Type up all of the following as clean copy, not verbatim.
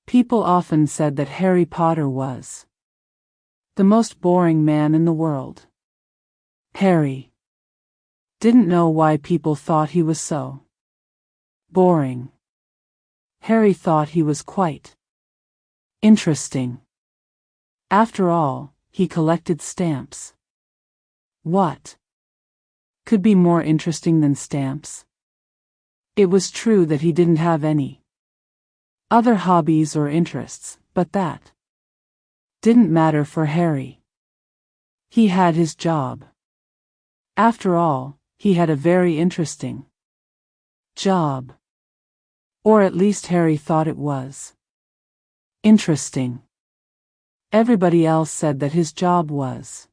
People often said that Harry Potter was the most boring man in the world. Harry didn't know why people thought he was so boring. Harry thought he was quite interesting. After all, he collected stamps. What could be more interesting than stamps? It was true that he didn't have any other hobbies or interests, but that didn't matter for Harry. He had his job. After all, he had a very interesting job. Or at least Harry thought it was interesting. Everybody else said that his job was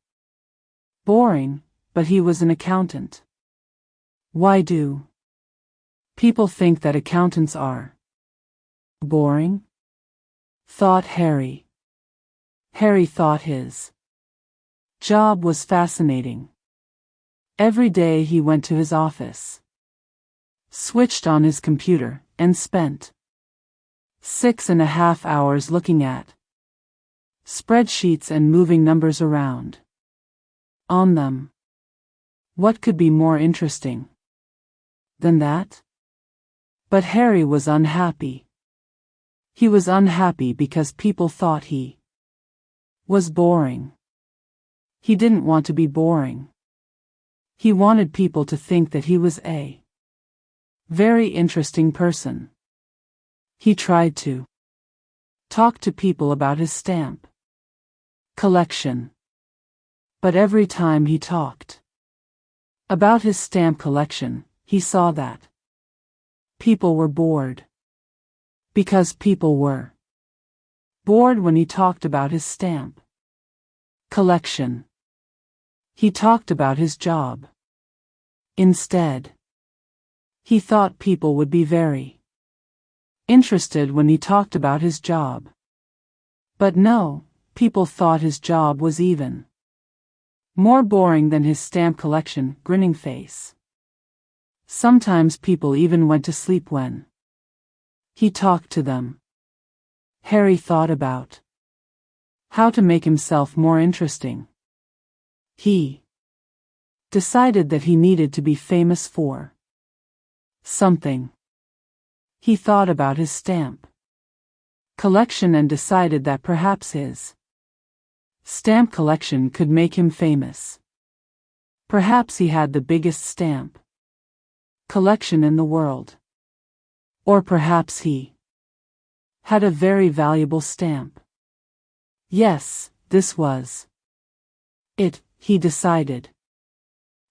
boring, but he was an accountant. Why do people think that accountants are boring? Thought Harry. Harry thought his job was fascinating. Every day he went to his office, switched on his computer, and spent 6.5 hours looking at spreadsheets and moving numbers around on them. What could be more interesting than that? But Harry was unhappy. He was unhappy because people thought he was boring. He didn't want to be boring. He wanted people to think that he was a very interesting person. He tried to talk to people about his stamp collection. But every time he talked about his stamp collection, he saw that people were bored. Because people were bored when he talked about his stamp collection. He talked about his job. Instead, he thought people would be very interested when he talked about his job. But no, people thought his job was even more boring than his stamp collection. Grinning face. Sometimes people even went to sleep when he talked to them. Harry thought about how to make himself more interesting. He decided that he needed to be famous for something. He thought about his stamp collection and decided that perhaps his stamp collection could make him famous. Perhaps he had the biggest stamp collection in the world. Or perhaps he had a very valuable stamp. Yes, this was it, he decided.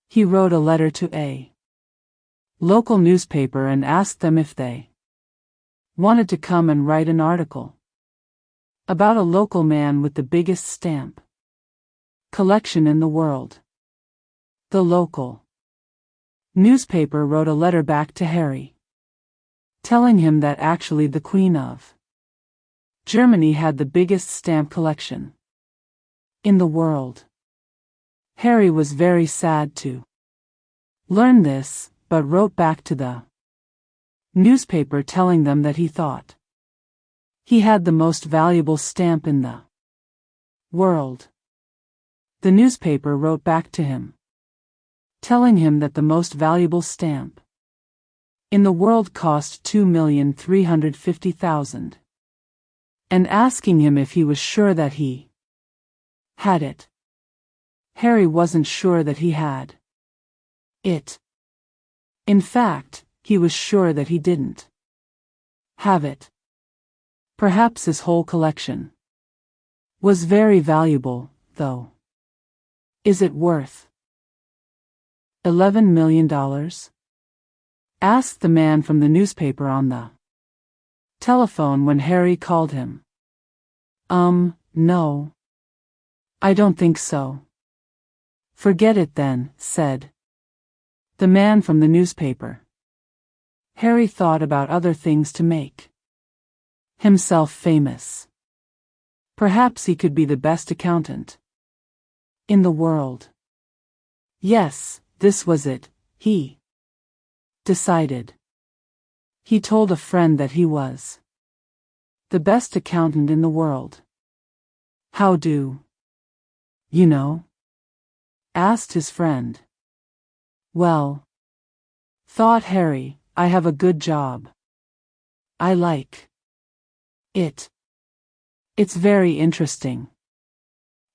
He wrote a letter to a local newspaper and asked them if they wanted to come and write an article about a local man with the biggest stamp collection in the world. The local newspaper wrote a letter back to Harry, telling him that actually the Queen of Germany had the biggest stamp collection in the world. Harry was very sad to learn this, but wrote back to the newspaper telling them that he thought he had the most valuable stamp in the world. The newspaper wrote back to him, telling him that the most valuable stamp in the world cost 2,350,000, and asking him if he was sure that he had it. Harry wasn't sure that he had it. In fact, he was sure that he didn't have it. Perhaps his whole collection was very valuable, though. Is it worth $11 million? Asked the man from the newspaper on the telephone when Harry called him. No. I don't think so. Forget it then, said the man from the newspaper. Harry thought about other things to make himself famous. Perhaps he could be the best accountant in the world. Yes, this was it, he decided. He told a friend that he was The best accountant in the world. How do you know? Asked his friend. Well, thought Harry, I have a good job. I like it. It's very interesting.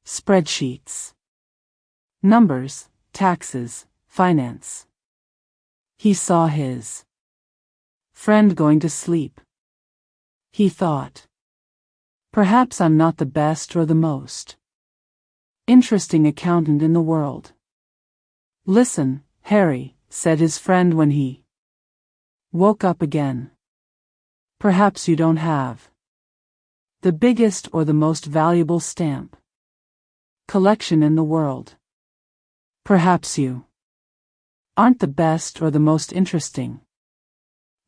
Spreadsheets. Numbers, taxes, finance. He saw his friend going to sleep. He thought, perhaps I'm not the best or the most interesting accountant in the world. Listen, Harry, said his friend when he woke up again. Perhaps you don't have the biggest or the most valuable stamp collection in the world. Perhaps you aren't the best or the most interesting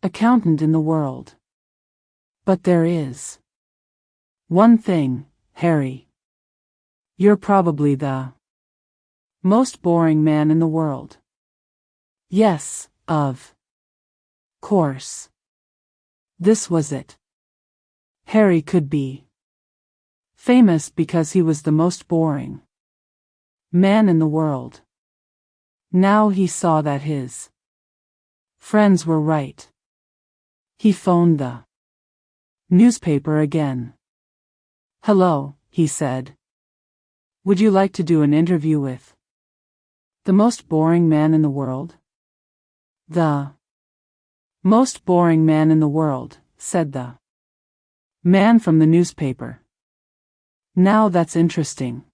accountant in the world. But there is one thing, Harry. You're probably the most boring man in the world. Yes, of course. This was it. Harry could be famous because he was the most boring man in the world. Now he saw that his friends were right. He phoned the newspaper again. Hello, he said. Would you like to do an interview with the most boring man in the world? The most boring man in the world, said the man from the newspaper. Now that's interesting.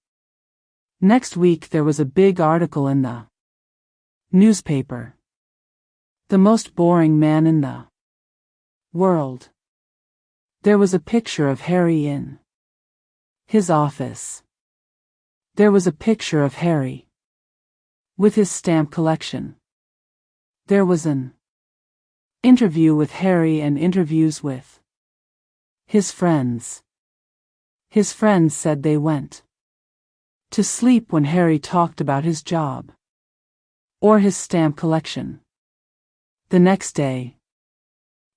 Next week there was a big article in the newspaper. The most boring man in the world. There was a picture of Harry in his office. There was a picture of Harry with his stamp collection. There was an interview with Harry and interviews with his friends. His friends said they went to sleep when Harry talked about his job or his stamp collection. The next day,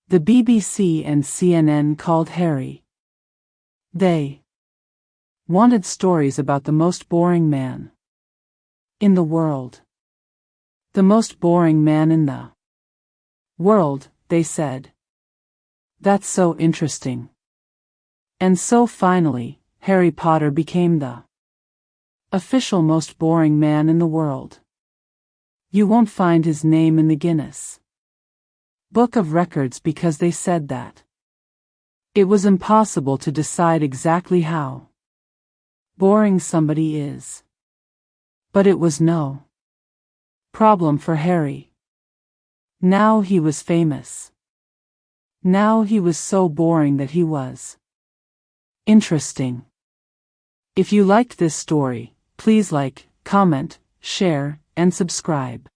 the BBC and CNN called Harry. They wanted stories about the most boring man in the world. The most boring man in the world, they said. That's so interesting. And so finally, Harry Potter became the official most boring man in the world. You won't find his name in the Guinness Book of Records because they said that it was impossible to decide exactly how boring somebody is. But it was no problem for Harry. Now he was famous. Now he was so boring that he was interesting. If you liked this story, please like, comment, share, and subscribe.